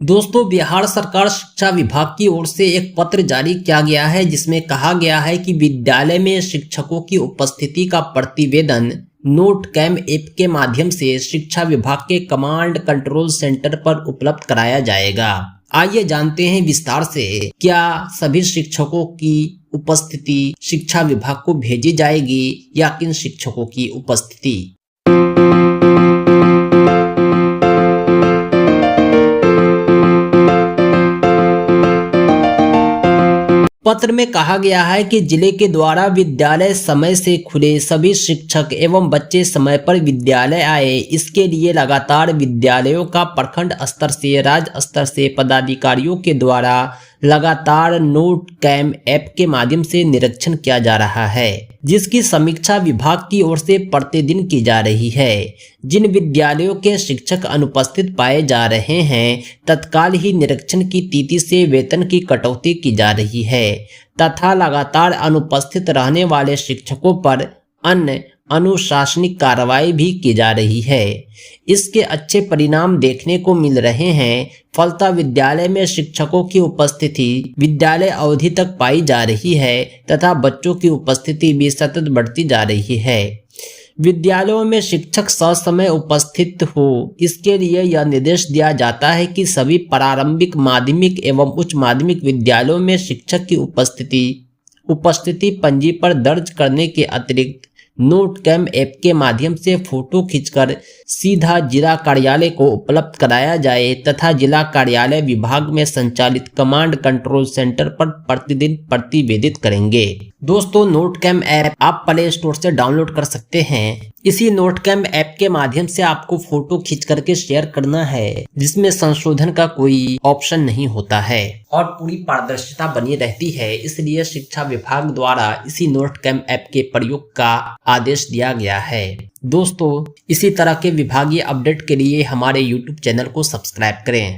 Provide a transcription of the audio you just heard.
दोस्तों, बिहार सरकार शिक्षा विभाग की ओर से एक पत्र जारी किया गया है जिसमें कहा गया है कि विद्यालय में शिक्षकों की उपस्थिति का प्रतिवेदन नोट कैम ऐप के माध्यम से शिक्षा विभाग के कमांड कंट्रोल सेंटर पर उपलब्ध कराया जाएगा। आइए जानते हैं विस्तार से क्या सभी शिक्षकों की उपस्थिति शिक्षा विभाग को भेजी जाएगी या किन शिक्षकों की उपस्थिति। पत्र में कहा गया है कि जिले के द्वारा विद्यालय समय से खुले, सभी शिक्षक एवं बच्चे समय पर विद्यालय आए, इसके लिए लगातार विद्यालयों का प्रखंड स्तर से राज्य स्तर से पदाधिकारियों के द्वारा लगातार नोट कैम ऐप के माध्यम से निरीक्षण किया जा रहा है, जिसकी समीक्षा विभाग की ओर से प्रतिदिन की जा रही है। जिन विद्यालयों के शिक्षक अनुपस्थित पाए जा रहे हैं, तत्काल ही निरीक्षण की तिथि से वेतन की कटौती की जा रही है तथा लगातार अनुपस्थित रहने वाले शिक्षकों पर अन्य अनुशासनिक कार्रवाई भी की जा रही है। इसके अच्छे परिणाम देखने को मिल रहे हैं। फलतः विद्यालय में शिक्षकों की उपस्थिति विद्यालय अवधि तक पाई जा रही है तथा बच्चों की उपस्थिति भी सतत बढ़ती जा रही है। विद्यालयों में शिक्षक ससमय उपस्थित हो, इसके लिए यह निर्देश दिया जाता है कि सभी प्रारंभिक, माध्यमिक एवं उच्च माध्यमिक विद्यालयों में शिक्षक की उपस्थिति पंजी पर दर्ज करने के अतिरिक्त नोट कैम ऐप के माध्यम से फोटो खींचकर सीधा जिला कार्यालय को उपलब्ध कराया जाए तथा जिला कार्यालय विभाग में संचालित कमांड कंट्रोल सेंटर पर प्रतिदिन प्रतिवेदित करेंगे। दोस्तों, नोट कैम ऐप आप प्ले स्टोर से डाउनलोड कर सकते हैं। इसी नोट कैम ऐप के माध्यम से आपको फोटो खींच करके शेयर करना है, जिसमें संशोधन का कोई ऑप्शन नहीं होता है और पूरी पारदर्शिता बनी रहती है। इसलिए शिक्षा विभाग द्वारा इसी नोट कैम ऐप के प्रयोग का आदेश दिया गया है। दोस्तों, इसी तरह के विभागीय अपडेट के लिए हमारे YouTube चैनल को सब्सक्राइब करें।